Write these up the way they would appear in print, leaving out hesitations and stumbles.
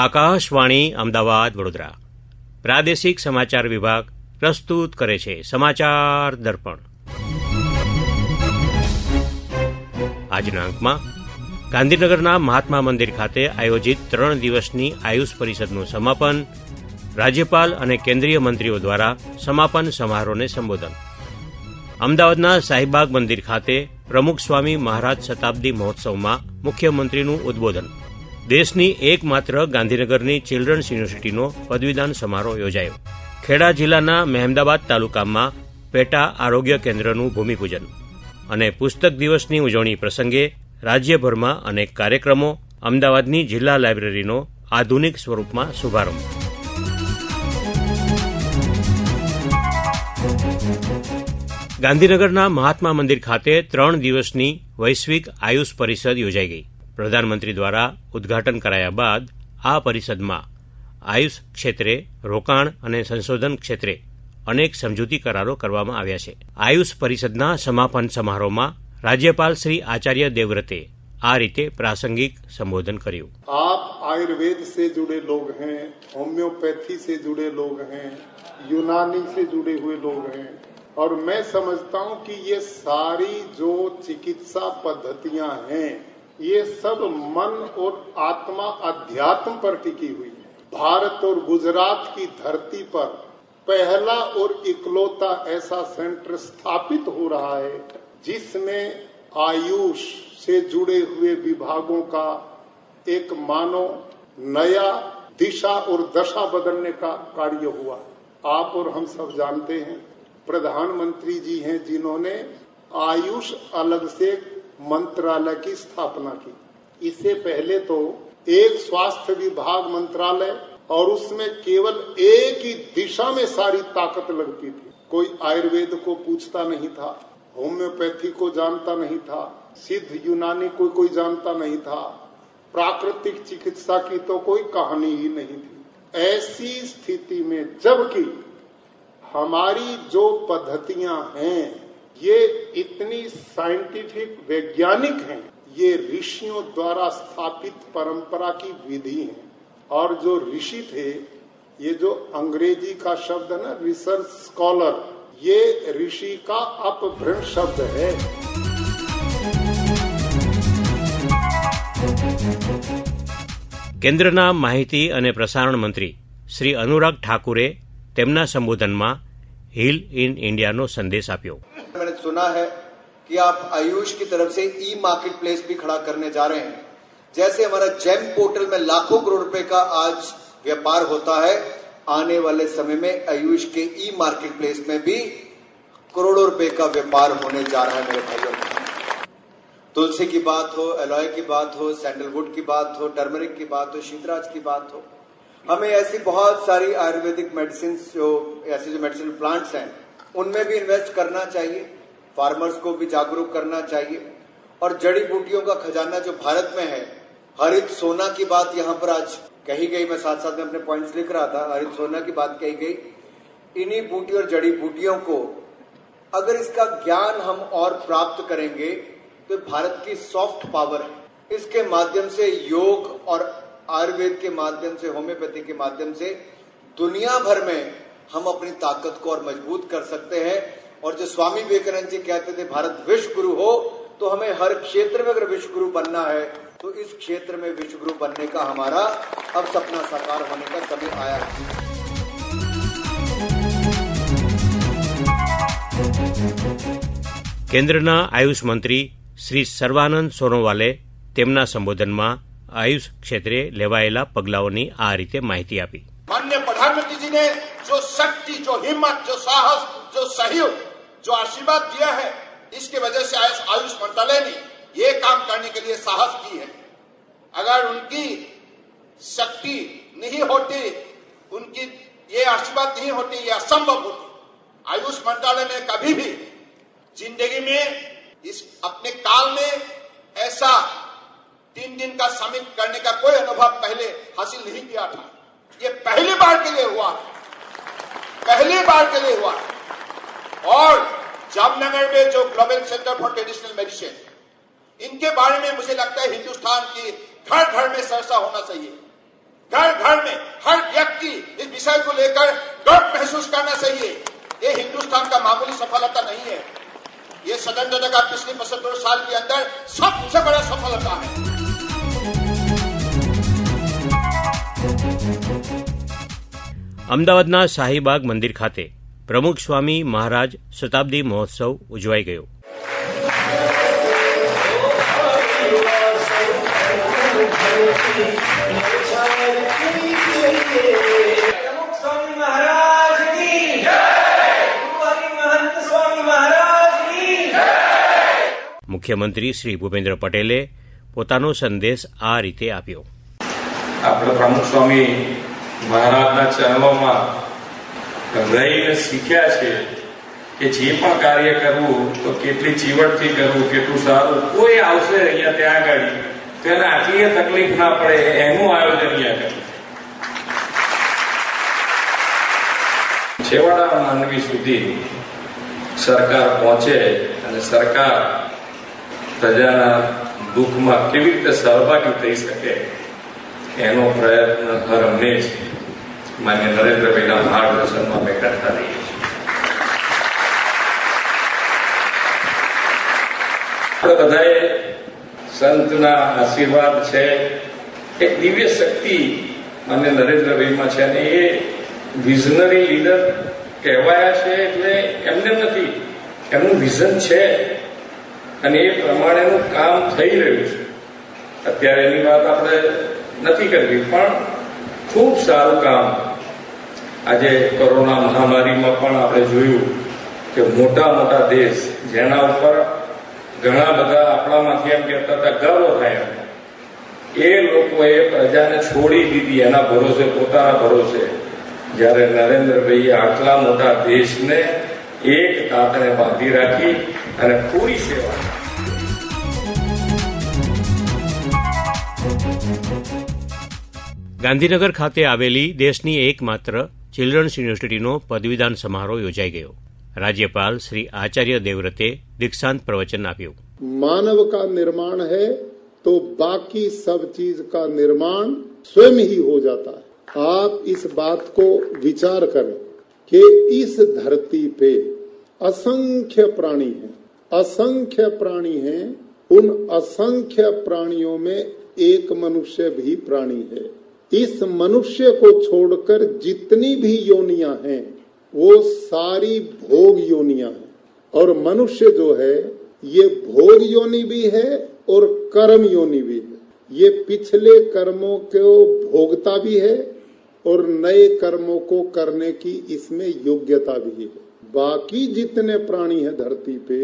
આકાશવાણી અમદાવાદ વડોદરા પ્રાદેશિક સમાચાર વિભાગ પ્રસ્તુત કરે છે સમાચાર દર્પણ. આજના અંકમાં ગાંધીનગરના મહાત્મા મંદિર ખાતે આયોજિત 3 દિવસની આયુષ પરિષદનું સમાપન, રાજ્યપાલ અને કેન્દ્રીય મંત્રીઓ દ્વારા સમાપન સમારોહને સંબોધન. અમદાવાદના શાહીબાગ મંદિર ખાતે પ્રમુખ સ્વામી મહારાજ શતાબ્દી મહોત્સવમાં મુખ્યમંત્રીનું ઉદબોધન. દેશની એકમાત્ર ગાંધીનગરની ચિલ્ડ્રન્સ યુનિવર્સિટીનો પદવીદાન સમારોહ યોજાયો. ખેડા જિલ્લાના મહેમદાબાદ તાલુકામાં પેટા આરોગ્ય કેન્દ્રનું ભૂમિપૂજન અને પુસ્તક દિવસની ઉજવણી પ્રસંગે રાજ્યભરમાં અનેક કાર્યક્રમો. અમદાવાદની જિલ્લા લાઇબ્રેરીનો આધુનિક સ્વરૂપમાં શુભારંભ. ગાંધીનગરના મહાત્મા મંદિર ખાતે 3 દિવસની વૈશ્વિક આયુષ પરિષદ યોજાઈ ગઈ. પ્રધાનમંત્રી દ્વારા ઉદ્ઘાટન કરાયા બાદ આ પરિષદમાં આયુષ ક્ષેત્રે રોકાણ અને સંશોધન ક્ષેત્રે અનેક સમજૂતી કરારો કરવામાં આવ્યા છે. આયુષ પરિષદના સમાપન સમારોહમાં રાજ્યપાલ શ્રી આચાર્ય દેવવ્રતે આ રીતે પ્રાસંગિક સંબોધન કર્યું. આપ आयुर्वेद से जुड़े लोग हैं, होम्योपैथी से जुड़े लोग हैं, यूनानी से जुड़े हुए लोग हैं और मैं समझता हूं कि ये सारी जो चिकित्सा पद्धतियां हैं ये सब मन और आत्मा अध्यात्म पर टिकी हुई है. भारत और गुजरात की धरती पर पहला और इकलौता ऐसा सेंटर स्थापित हो रहा है जिसमें आयुष से जुड़े हुए विभागों का एक मानो नया दिशा और दशा बदलने का कार्य हुआ. आप और हम सब जानते हैं प्रधानमंत्री जी हैं जिन्होंने आयुष अलग से मंत्रालय की स्थापना की. इससे पहले तो एक स्वास्थ्य विभाग मंत्रालय और उसमें केवल एक ही दिशा में सारी ताकत लगती थी. कोई आयुर्वेद को पूछता नहीं था, होम्योपैथी को जानता नहीं था, सिद्ध यूनानी को कोई जानता नहीं था, प्राकृतिक चिकित्सा की तो कोई कहानी ही नहीं थी. ऐसी स्थिति में जबकि हमारी जो पद्धतियां हैं ये इतनी साइंटिफिक वैज्ञानिक हैं, ये ऋषियों द्वारा स्थापित परंपरा की विधि है. और जो ऋषि थे, ये जो अंग्रेजी का शब्द है ना रिसर्च स्कॉलर, ये ऋषि का अपभ्रंश शब्द है. કેન્દ્રના માહિતી અને પ્રસારણ મંત્રી શ્રી અનુરાગ ઠાકુરે તેમના સંબોધનમાં हील इन इंडियाનો સંદેશ આપ્યો. मैंने सुना है कि आप आयुष की तरफ से ई मार्केट प्लेस भी खड़ा करने जा रहे हैं. जैसे हमारा जेम पोर्टल में लाखों करोड़ रुपए का आज व्यापार होता है, आने वाले समय में आयुष के ई मार्केट प्लेस में भी करोड़ों रुपए का व्यापार होने जा रहा है. मेरे भाइयों, तुलसी की बात हो, एलॉय की बात हो, सैंडलवुड की बात हो, टर्मरिक की बात हो, शीतराज की बात हो, हमें ऐसी बहुत सारी आयुर्वेदिक मेडिसिन जो मेडिसिन प्लांट्स हैं उनमें भी इन्वेस्ट करना चाहिए. फार्मर्स को भी जागरूक करना चाहिए. और जड़ी बूटियों का खजाना जो भारत में है, हरित सोना की बात यहाँ पर आज कही गई. मैं साथ साथ में अपने पॉइंट्स लिख रहा था. हरित सोना की बात कही गई. इन्हीं बूटी और जड़ी बूटियों को अगर इसका ज्ञान हम और प्राप्त करेंगे तो भारत की सॉफ्ट पावर है. इसके माध्यम से योग और आयुर्वेद के माध्यम से, होम्योपैथी के माध्यम से दुनिया भर में हम अपनी ताकत को और मजबूत कर सकते हैं. और जो स्वामी विवेकानंद जी कहते थे भारत विश्व गुरु हो, तो हमें हर क्षेत्र में अगर विश्व गुरु बनना है तो इस क्षेत्र में विश्व गुरु बनने का हमारा अब सपना साकार होने का समय आया है. કેન્દ્રના આયુષ મંત્રી શ્રી સર્વાનંદ સોનોવાલે તેમના સંબોધનમાં આયુષ ક્ષેત્રે લેવાયેલા પગલાઓની આ રીતે માહિતી આપી. माननीय प्रधानमंत्री जी ने जो शक्ति, जो हिम्मत, जो साहस, जो सहयोग, जो आशीर्वाद दिया है, इसके वजह से आयुष मंत्रालय ने ये काम करने के लिए साहस की है. अगर उनकी शक्ति नहीं होती, उनकी ये आशीर्वाद नहीं होती, ये असंभव होती. आयुष मंत्रालय ने कभी भी जिंदगी में इस अपने काल में ऐसा 3 दिन का समिट करने का कोई अनुभव पहले हासिल नहीं किया था. ये पहली बार के लिए हुआ, पहली बार के लिए हुआ. और जामनगर में जो global centre for traditional medicine, इनके बारे में मुझे लगता है हिंदुस्तान की घर घर में चर्चा होना चाहिए. घर घर में हर व्यक्ति इस विषय को लेकर गर्व महसूस करना चाहिए। ये हिंदुस्तान का मामूली सफलता नहीं है, ये स्वतंत्रता का पिछले 75 साल के अंदर सबसे बड़ा सफलता है। અમદાવાદના શાહીબાગ મંદિર ખાતે પ્રમુખ સ્વામી મહારાજ શતાબ્દી મહોત્સવ ઉજવાઈ ગયો. મુખ્યમંત્રી શ્રી ભૂપેન્દ્ર પટેલે પોતાનો સંદેશ આ રીતે આપ્યો. આપણે પ્રમુખ સ્વામી મહારાજના ચરણોમાં રહીને શીખ્યા છે કે જે પણ કાર્ય કરવું તો કેટલી ચીવટથી કરવું, કેટલું સારું. કોઈ આવશે અહીંયા ત્યાં આગળ તો એને આટલી તકલીફ ના પડે એનું આયોજન અહીંયા કરવું. છેવાડા માનવી સુધી સરકાર પહોંચે અને સરકાર પ્રજાના દુઃખમાં કેવી રીતે સહભાગી થઈ શકે એનો પ્રયત્ન હર હંમેશ માન્ય નરેન્દ્રભાઈના માર્ગદર્શનમાં અમે કરતા રહીએ છીએ. આપણે બધાએ સંતના આશીર્વાદ છે, એક દિવ્ય શક્તિ માન્ય નરેન્દ્રભાઈમાં છે અને એ વિઝનરી લીડર કહેવાયા છે એટલે એમને નથી, એમનું વિઝન છે અને એ પ્રમાણેનું કામ થઈ રહ્યું છે. અત્યારે એની વાત આપણે નથી કરવી પણ ખૂબ સારું કામ. આજે કોરોના મહામારીમાં પણ આપણે જોયું કે મોટા મોટા દેશ જેના ઉપર ઘણા બધા આપણામાંથી એમ કહેતા હતા ગર્વ થાય, એ લોકોએ પ્રજાને છોડી દીધી એના ભરોસે, પોતાના ભરોસે. જ્યારે નરેન્દ્રભાઈએ આટલા મોટા દેશને એક તાતણે બાંધી રાખી અને પૂરી સેવા. ગાંધીનગર ખાતે આવેલી દેશની એકમાત્ર ચિલ્ડ્રન્સ યુનિવર્સિટીનો પદવીદાન સમારોહ યોજાઈ ગયો. રાજ્યપાલ શ્રી આચાર્ય દેવવ્રતે दीक्षांत प्रवचन आप्યું. मानव का निर्माण है तो बाकी सब चीज का निर्माण स्वयं ही हो जाता है. आप इस बात को विचार करें कि इस धरती पे असंख्य प्राणी हैं, असंख्य प्राणी हैं. उन असंख्य प्राणियों में एक मनुष्य भी प्राणी है. इस मनुष्य को छोड़कर जितनी भी योनियां हैं वो सारी भोग योनियां हैं. और मनुष्य जो है ये भोग योनि भी है और कर्म योनि भी है. ये पिछले कर्मों को भोगता भी है और नए कर्मों को करने की इसमें योग्यता भी है. बाकी जितने प्राणी हैं धरती पे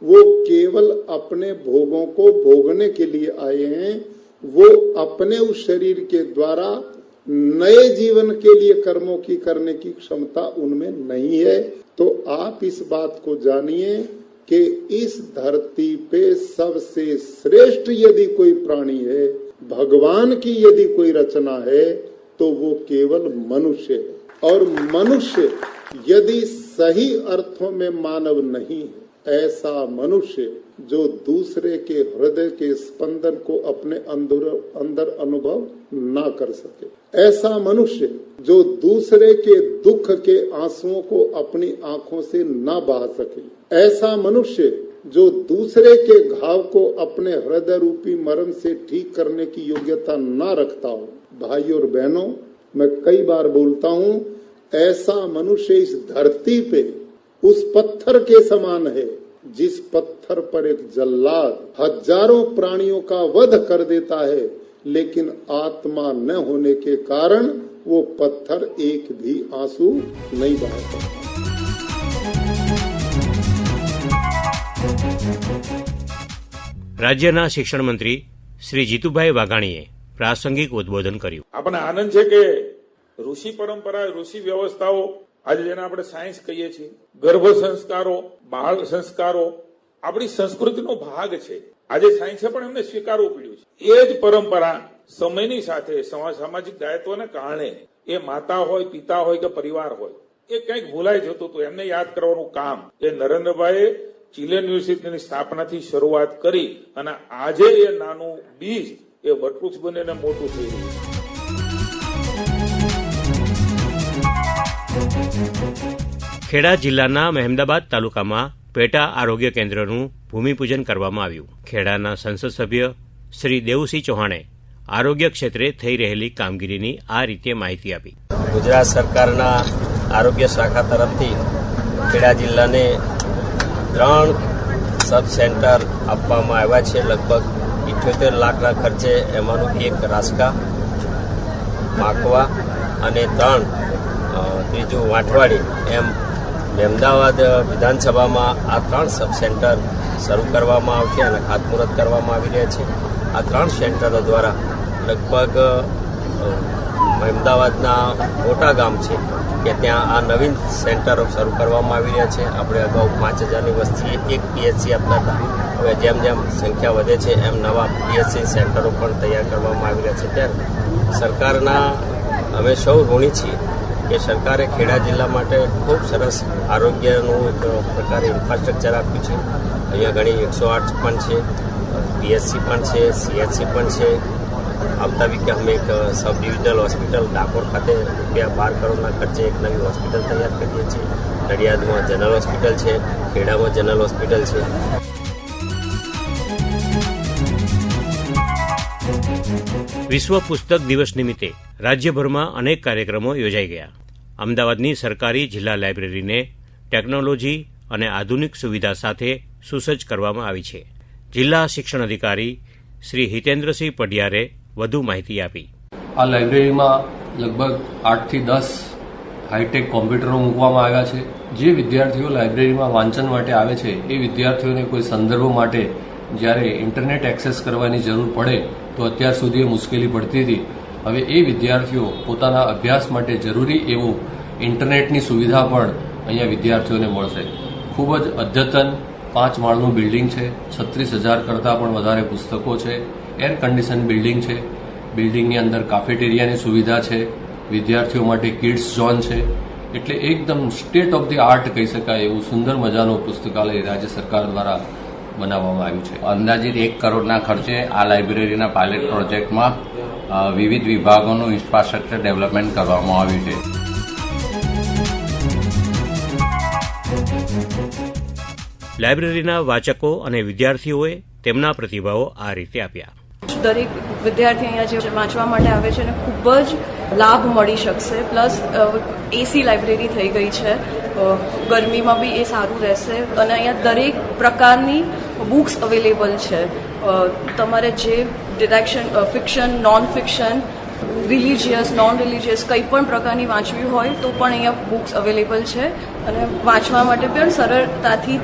वो केवल अपने भोगों को भोगने के लिए आए हैं. वो अपने उस शरीर के द्वारा नए जीवन के लिए कर्मों की करने की क्षमता उनमें नहीं है. तो आप इस बात को जानिए कि इस धरती पे सबसे श्रेष्ठ यदि कोई प्राणी है, भगवान की यदि कोई रचना है तो वो केवल मनुष्य है. और मनुष्य यदि सही अर्थों में मानव नहीं है, ऐसा मनुष्य जो दूसरे के हृदय के स्पंदन को अपने अंदर अनुभव ना कर सके, ऐसा मनुष्य जो दूसरे के दुख के आंसुओं को अपनी आंखों से ना बहा सके, ऐसा मनुष्य जो दूसरे के घाव को अपने हृदय रूपी मरण से ठीक करने की योग्यता ना रखता हो. भाई और बहनों, मैं कई बार बोलता हूँ, ऐसा मनुष्य इस धरती पे उस पत्थर के समान है जिस पत्थर पर एक जल्लाद हजारों प्राणियों का वध कर देता है, लेकिन आत्मा न होने के कारण वो पत्थर एक भी आंसू नहीं बहा सकता. રાજ્યના શિક્ષણ મંત્રી શ્રી જીતુભાઈ વાઘાણીએ પ્રાસંગિક ઉદ્બોધન કર્યું. આપણને આનંદ છે કે ઋષિ પરંપરા, ઋષિ વ્યવસ્થાઓ, આજે જેને આપણે સાયન્સ કહીએ છીએ, ગર્ભ સંસ્કારો, બાળ સંસ્કારો આપણી સંસ્કૃતિનો ભાગ છે. આજે સાયન્સે પણ એમને સ્વીકારવું પડ્યું છે. એ જ પરંપરા સમયની સાથે સામાજિક દાયિત્વને કારણે એ માતા હોય, પિતા હોય કે પરિવાર હોય, એ કંઈક ભૂલાઈ જતું હતું. એમને યાદ કરવાનું કામ એ નરેન્દ્રભાઈએ ચિલ્ડ્રન યુનિવર્સિટીની સ્થાપનાથી શરૂઆત કરી અને આજે એ નાનું બીજ એ વટવૃક્ષ બનીને મોટું થઈ રહ્યું છે. ખેડા જિલ્લાના મહેમદાબાદ તાલુકામાં પેટા આરોગ્ય કેન્દ્રનું ભૂમિપૂજન કરવામાં આવ્યું. ખેડાના સંસદ સભ્ય શ્રી દેવુસિંહ ચૌહાણે આરોગ્ય ક્ષેત્રે થઈ રહેલી કામગીરીની આ રીતે માહિતી આપી. ગુજરાત સરકારના આરોગ્ય શાખા તરફથી ખેડા જિલ્લાને 3 સબ સેન્ટર આપવામાં આવ્યા છે. લગભગ 78 લાખના ખર્ચે એમાંનું એક રાસકા, માકવા અને 3 ત્રીજું વાંઠવાડી એમ અમદાવાદ વિધાનસભામાં આ 3 સબ સેન્ટર શરૂ કરવામાં આવશે અને ખાતમુહૂર્ત કરવામાં આવી રહ્યા છે. આ 3 સેન્ટરો દ્વારા લગભગ અમદાવાદના મોટા ગામ છે કે ત્યાં આ નવીન સેન્ટરો શરૂ કરવામાં આવી રહ્યા છે. આપણે અગાઉ 5000ની વસ્તીએ એક પીએચસી આપતા હતા. હવે જેમ જેમ સંખ્યા વધે છે એમ નવા પીએચસી સેન્ટરો પણ તૈયાર કરવામાં આવી રહ્યા છે. ત્યારે સરકારના અમે સૌ ઋણી છીએ કે સરકારે ખેડા જિલ્લા માટે ખૂબ સરસ આરોગ્યનું એક પ્રકારે ઇન્ફ્રાસ્ટ્રક્ચર આપ્યું છે. અહીંયા ઘણી 108 પણ છે, પીએચસી પણ છે, સીએચસી પણ છે. આવતા વીકે અમે એક સબ ડિવિઝનલ હોસ્પિટલ ડાકોર ખાતે ₹12 કરોડના ખર્ચે એક નવી હોસ્પિટલ તૈયાર કરીએ છીએ. નડિયાદમાં જનરલ હોસ્પિટલ છે, ખેડામાં જનરલ હોસ્પિટલ છે. વિશ્વ પુસ્તક દિવસ નિમિત્તે રાજ્યભરમાં અનેક કાર્યક્રમો યોજાઈ ગયા. અમદાવાદની સરકારી જિલ્લા લાઇબ્રેરીને ટેકનોલોજી અને આધુનિક સુવિધા સાથે સુસજ્જ કરવામાં આવી છે. જિલ્લા શિક્ષણ અધિકારી શ્રી હિતેન્દ્રસિંહ પઢિયારે વધુ માહિતી આપી. આ લાઇબ્રેરીમાં લગભગ 8 થી 10 હાઈટેક કોમ્પ્યુટરો મૂકવામાં આવ્યા છે. જે વિદ્યાર્થીઓ લાઇબ્રેરીમાં વાંચન માટે આવે છે એ વિદ્યાર્થીઓને કોઈ સંદર્ભ માટે જ્યારે ઇન્ટરનેટ એક્સેસ કરવાની જરૂર પડે તો અત્યાર સુધી મુશ્કેલી પડતી હતી. હવે એ વિદ્યાર્થીઓ પોતાના અભ્યાસ માટે જરૂરી એવું ઇન્ટરનેટની સુવિધા પણ અહીંયા વિદ્યાર્થીઓને મળશે. ખૂબ જ અદ્યતન 5 માળનું બિલ્ડિંગ છે. 36,000 કરતાં પણ વધારે પુસ્તકો છે. એર કન્ડિશન બિલ્ડિંગ છે. બિલ્ડિંગની અંદર કાફેટેરિયાની સુવિધા છે. વિદ્યાર્થીઓ માટે કિડ્સ ઝોન છે. એટલે એકદમ સ્ટેટ ઓફ ધી આર્ટ કહી શકાય એવું સુંદર મજાનું પુસ્તકાલય રાજ્ય સરકાર દ્વારા બનાવવામાં આવ્યું છે. અંદાજિત 1 કરોડના ખર્ચે આ લાઇબ્રેરીના પાયલટ પ્રોજેક્ટમાં વિવિધ વિભાગોનું ઇન્ફ્રાસ્ટ્રક્ચર ડેવલપમેન્ટ કરવામાં આવ્યું છે. લાઇબ્રેરીના વાચકો અને વિદ્યાર્થીઓએ તેમના પ્રતિભાવો આ રીતે આપ્યા. દરેક વિદ્યાર્થી અહીંયા જે વાંચવા માટે આવે છે એને ખૂબ જ લાભ મળી શકશે. પ્લસ એસી લાઇબ્રેરી થઈ ગઈ છે, ગરમીમાં બી એ સારું રહેશે. અને અહીંયા દરેક પ્રકારની બુક્સ અવેલેબલ છે. તમારે જે direction, fiction, non fiction, religious, non religious કંઈ પણ પ્રકારની વાંચવી હોય તો પણ અહીંયા બુક્સ અવેલેબલ છે. અને વાંચવા માટે પણ સરળતાથી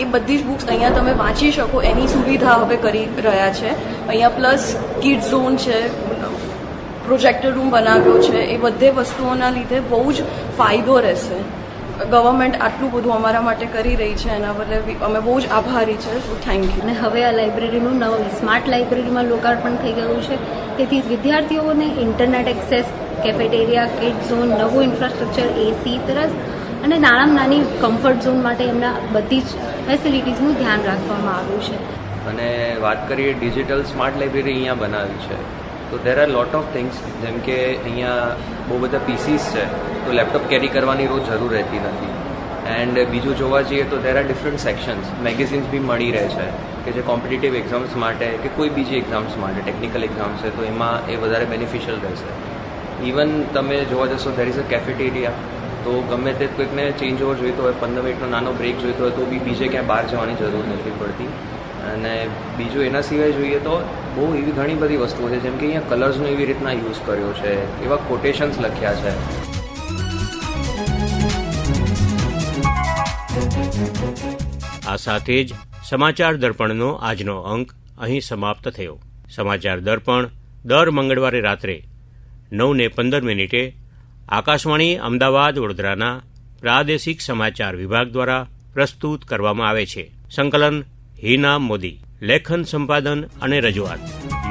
એ બધી જ બુક્સ અહીંયા તમે વાંચી શકો એની સુવિધા હવે કરી રહ્યા છે. અહીંયા પ્લસ કિડ ઝોન છે, પ્રોજેક્ટર રૂમ બનાવ્યો છે. એ બધે વસ્તુઓના લીધે બહુ જ ફાયદો રહેશે. ગવર્મેન્ટ આટલું બધું અમારા માટે કરી રહી છે એના બદલે અમે બહુ જ આભારી છે. Thank you. અને હવે આ લાઇબ્રેરીનું નવું સ્માર્ટ લાઇબ્રેરીમાં લોકાર્પણ થઈ ગયું છે. તેથી વિદ્યાર્થીઓને internet access, cafeteria, kid zone, નવું ઇન્ફ્રાસ્ટ્રક્ચર, એસી તરફ અને નાનામાં નાની કમ્ફર્ટ ઝોન માટે એમના બધી જ ફેસિલિટીઝનું ધ્યાન રાખવામાં આવ્યું છે. અને વાત કરીએ ડિજિટલ સ્માર્ટ લાઇબ્રેરી અહીંયા બનાવી છે તો there R lot of things. જેમ કે અહીંયા બહુ બધા પીસીસ છે તો લેપટોપ કેરી કરવાની રોજ જરૂર રહેતી નથી. એન્ડ બીજું જોવા જઈએ તો there are different sections, magazines બી મળી રહે છે કે જે કોમ્પિટિટિવ એક્ઝામ્સ માટે કે કોઈ બીજી એક્ઝામ્સ માટે, ટેકનિકલ એક્ઝામ્સ છે તો એમાં એ વધારે બેનિફિશિયલ રહેશે. ઇવન તમે જોવા જશો દેર ઇઝ અ કેફેટેરિયા, તો ગમે તે કોઈકને ચેન્જ ઓવર જોઈતો હોય, 15 મિનિટનો નાનો બ્રેક જોઈતો હોય તો બી બીજે ક્યાંય બહાર જવાની જરૂર નથી પડતી. અને બીજું એના સિવાય જોઈએ તો બહુ એવી ઘણી બધી વસ્તુઓ છે જેમ કે અહીંયા કલર્સનો એવી રીતના યુઝ કર્યો છે, એવા કોટેશન્સ લખ્યા છે. આ સાથે જ સમાચાર દર્પણનો આજનો અંક અહીં સમાપ્ત થયો. સમાચાર દર્પણ દર મંગળવારે રાત્રે 9:15 આકાશવાણી અમદાવાદ વડોદરાના પ્રાદેશિક સમાચાર વિભાગ દ્વારા પ્રસ્તુત કરવામાં આવે છે. સંકલન હિના મોદી, લેખન, સંપાદન અને રજૂઆત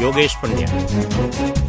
યોગેશ પંડ્યા.